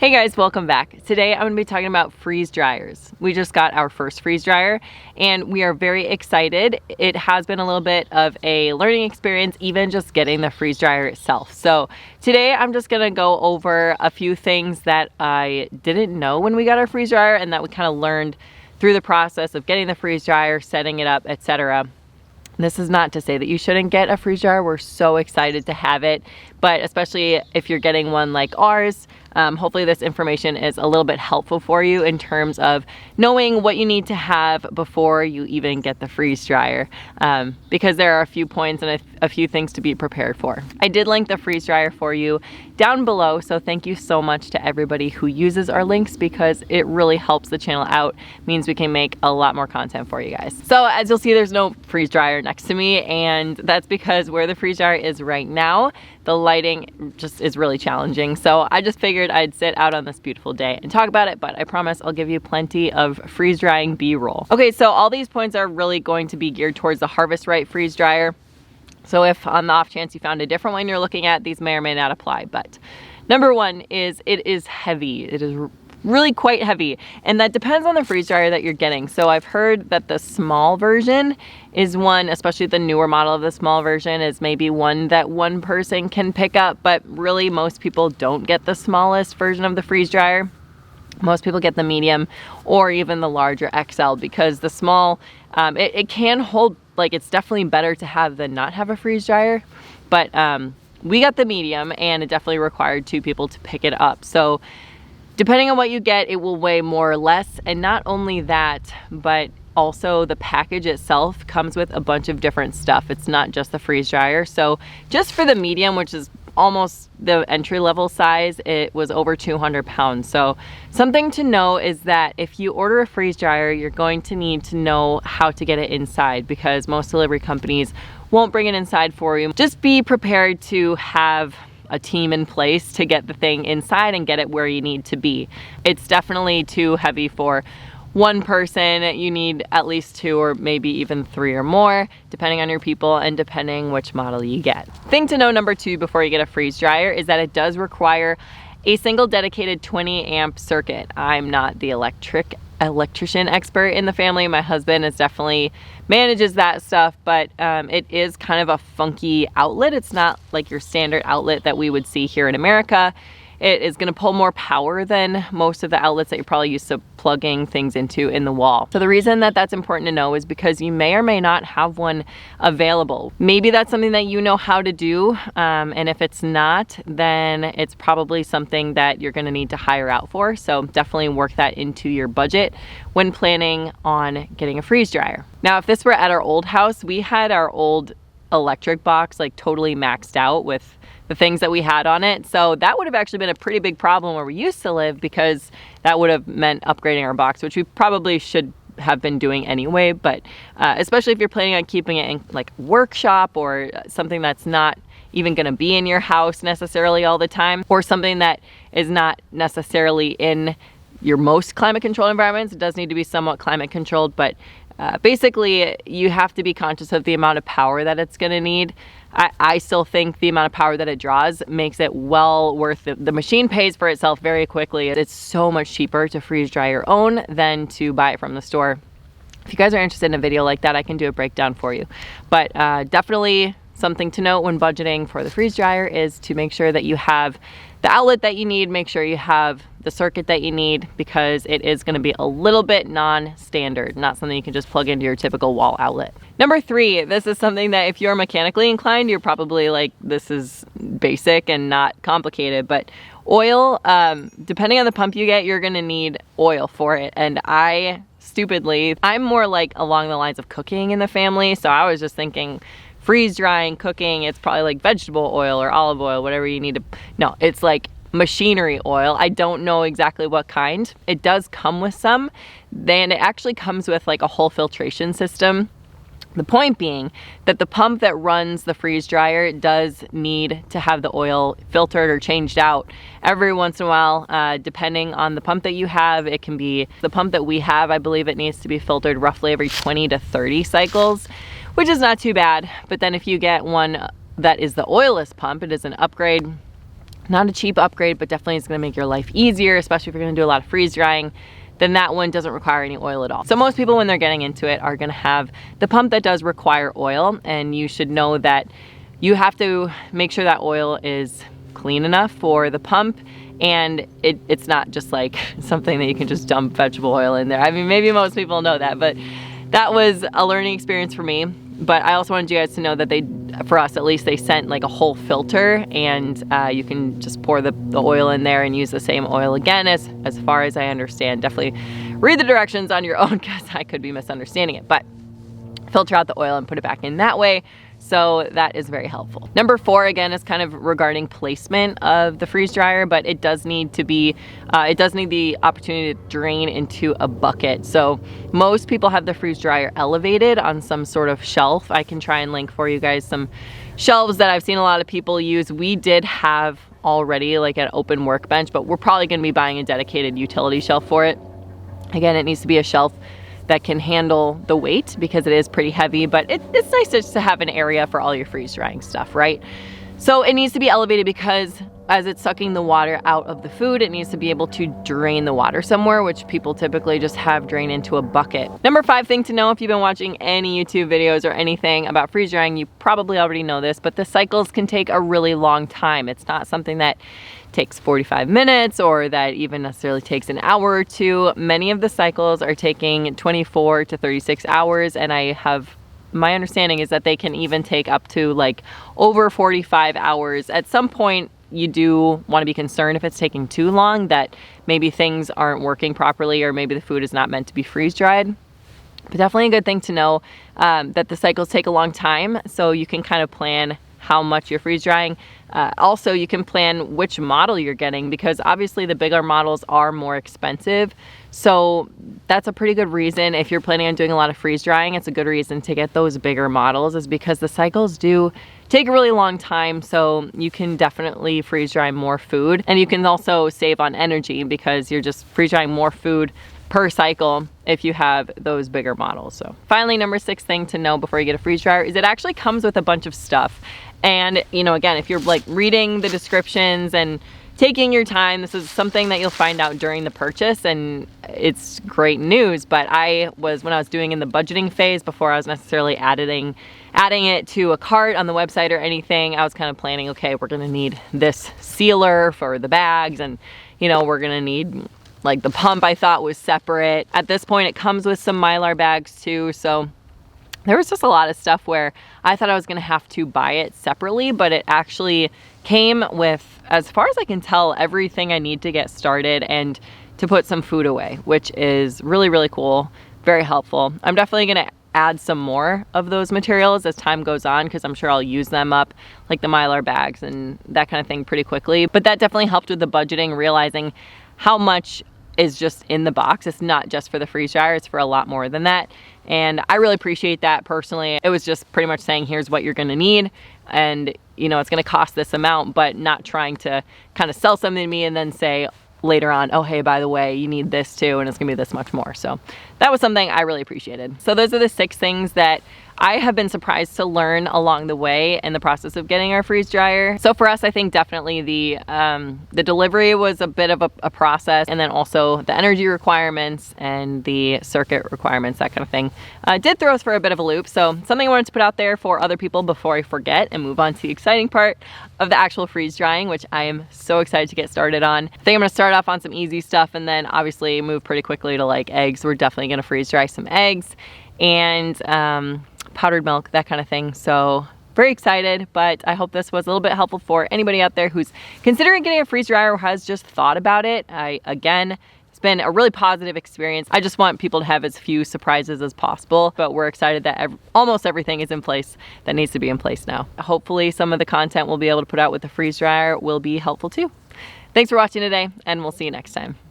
Hey guys, welcome back. Today I'm going to be talking about freeze dryers. We just got our first freeze dryer and we are very excited. It has been a little bit of a learning experience, even just getting the freeze dryer itself. So today I'm just going to go over a few things that I didn't know when we got our freeze dryer and that we kind of learned through the process of getting the freeze dryer, setting it up, etc. This is not to say that you shouldn't get a freeze dryer. We're so excited to have it, but especially if you're getting one like ours, hopefully this information is a little bit helpful for you in terms of knowing what you need to have before you even get the freeze dryer, because there are a few points and a few things to be prepared for. I did link the freeze dryer for you down below, so thank you so much to everybody who uses our links because it really helps the channel out, means we can make a lot more content for you guys. So as you'll see, there's no freeze dryer next to me, and that's because where the freeze dryer is right now, the lighting just is really challenging. So I just figured I'd sit out on this beautiful day and talk about it, but I promise I'll give you plenty of freeze drying B-roll. Okay, so all these points are really going to be geared towards the Harvest Right freeze dryer. So if on the off chance you found a different one you're looking at, these may or may not apply. But number one is it is heavy. It is really quite heavy, and that depends on the freeze dryer that you're getting. So I've heard that the small version is one, especially the newer model of the small version, is maybe one that one person can pick up, but really most people don't get the smallest version of the freeze dryer. Most people get the medium or even the larger XL, because the small, it can hold, like, it's definitely better to have than not have a freeze dryer, but we got the medium and it definitely required two people to pick it up. So depending on what you get, it will weigh more or less. And not only that, but also the package itself comes with a bunch of different stuff. It's not just the freeze dryer. So just for the medium, which is almost the entry level size, it was over 200 pounds. So something to know is that if you order a freeze dryer, you're going to need to know how to get it inside, because most delivery companies won't bring it inside for you. Just be prepared to have a team in place to get the thing inside and get it where you need to be. It's definitely too heavy for one person. You need at least two or maybe even three or more, depending on your people and depending which model you get. Thing to know number two before you get a freeze dryer is that it does require a single dedicated 20 amp circuit. I'm not the electrician expert in the family. My husband is definitely manages that stuff, but it is kind of a funky outlet. It's not like your standard outlet that we would see here in America. It is going to pull more power than most of the outlets that you're probably used to plugging things into in the wall. So the reason that that's important to know is because you may or may not have one available. Maybe that's something that you know how to do, and if it's not, then it's probably something that you're going to need to hire out for. So definitely work that into your budget when planning on getting a freeze dryer. Now, if this were at our old house, we had our old electric box like totally maxed out with the things that we had on it. So that would have actually been a pretty big problem where we used to live, because that would have meant upgrading our box, which we probably should have been doing anyway. But especially if you're planning on keeping it in like workshop or something that's not even going to be in your house necessarily all the time, or something that is not necessarily in your most climate controlled environments. It does need to be somewhat climate controlled, but basically you have to be conscious of the amount of power that it's going to need. I still think the amount of power that it draws makes it well worth it. The machine pays for itself very quickly. It's so much cheaper to freeze dry your own than to buy it from the store. If you guys are interested in a video like that, I can do a breakdown for you. But definitely something to note when budgeting for the freeze dryer is to make sure that you have the outlet that you need, make sure you have the circuit that you need, because it is going to be a little bit non-standard, not something you can just plug into your typical wall outlet. Number three, this is something that if you're mechanically inclined, you're probably like, this is basic and not complicated, but oil, depending on the pump you get, you're going to need oil for it. And I'm more like along the lines of cooking in the family, so I was just thinking freeze drying, cooking, it's probably like vegetable oil or olive oil, whatever you need to, no, it's like machinery oil. I don't know exactly what kind. It does come with some, then it actually comes with like a whole filtration system. The point being that the pump that runs the freeze dryer does need to have the oil filtered or changed out every once in a while, depending on the pump that you have. It can be the pump that we have, I believe it needs to be filtered roughly every 20 to 30 cycles, which is not too bad. But then if you get one that is the oilless pump, it is an upgrade. not a cheap upgrade, but definitely is gonna make your life easier, especially if you're gonna do a lot of freeze drying. Then that one doesn't require any oil at all. So most people, when they're getting into it, are gonna have the pump that does require oil, and you should know that you have to make sure that oil is clean enough for the pump, and it's not just like something that you can just dump vegetable oil in there. I mean, maybe most people know that, but that was a learning experience for me. But I also wanted you guys to know that for us at least, they sent like a whole filter, and you can just pour the oil in there and use the same oil again, as far as I understand. Definitely read the directions on your own, because I could be misunderstanding it, but filter out the oil and put it back in that way. So that is very helpful. Number 4, again, is kind of regarding placement of the freeze dryer, but it does need to be, it does need the opportunity to drain into a bucket. So most people have the freeze dryer elevated on some sort of shelf. I can try and link for you guys some shelves that I've seen a lot of people use. We did have already like an open workbench, but we're probably gonna be buying a dedicated utility shelf for it. Again, it needs to be a shelf that can handle the weight, because it is pretty heavy, but it's nice just to have an area for all your freeze drying stuff, right? So it needs to be elevated because as it's sucking the water out of the food, it needs to be able to drain the water somewhere, which people typically just have drain into a bucket. Number 5 thing to know, if you've been watching any YouTube videos or anything about freeze drying, you probably already know this, but the cycles can take a really long time. It's not something that takes 45 minutes or that even necessarily takes an hour or two. Many of the cycles are taking 24 to 36 hours, and my understanding is that they can even take up to like over 45 hours. At some point, you do want to be concerned if it's taking too long, that maybe things aren't working properly, or maybe the food is not meant to be freeze dried. But definitely a good thing to know that the cycles take a long time, so you can kind of plan how much you're freeze drying. Also, you can plan which model you're getting, because obviously the bigger models are more expensive. So that's a pretty good reason. If you're planning on doing a lot of freeze drying, it's a good reason to get those bigger models, is because the cycles do take a really long time. So you can definitely freeze dry more food, and you can also save on energy because you're just freeze drying more food per cycle if you have those bigger models. So finally, number 6 thing to know before you get a freeze dryer is it actually comes with a bunch of stuff. And again, if you're like reading the descriptions and taking your time, this is something that you'll find out during the purchase, and it's great news. But when I was doing in the budgeting phase, before I was necessarily adding it to a cart on the website or anything, I was kind of planning, okay, we're gonna need this sealer for the bags, and we're gonna need like the pump I thought was separate. At this point, it comes with some Mylar bags too, so there was just a lot of stuff where I thought I was gonna have to buy it separately, but it actually came with, as far as I can tell, everything I need to get started and to put some food away, which is really, really cool, very helpful. I'm definitely gonna add some more of those materials as time goes on, because I'm sure I'll use them up, like the Mylar bags and that kind of thing, pretty quickly. But that definitely helped with the budgeting, realizing how much is just in the box. It's not just for the freeze dryer, it's for a lot more than that. And I really appreciate that personally. It was just pretty much saying, here's what you're gonna need, and it's gonna cost this amount, but not trying to kind of sell something to me and then say later on, oh hey, by the way, you need this too, and it's gonna be this much more. So that was something I really appreciated. So those are the 6 things that I have been surprised to learn along the way in the process of getting our freeze dryer. So for us, I think definitely the delivery was a bit of a process, and then also the energy requirements and the circuit requirements, that kind of thing, did throw us for a bit of a loop. So something I wanted to put out there for other people before I forget and move on to the exciting part of the actual freeze drying, which I am so excited to get started on. I think I'm gonna start off on some easy stuff and then obviously move pretty quickly to like eggs. We're definitely gonna freeze dry some eggs and powdered milk, that kind of thing. So very excited, but I hope this was a little bit helpful for anybody out there who's considering getting a freeze dryer or has just thought about it. Again, it's been a really positive experience. I just want people to have as few surprises as possible, but we're excited that almost everything is in place that needs to be in place now. Hopefully some of the content we'll be able to put out with the freeze dryer will be helpful too. Thanks for watching today, and we'll see you next time.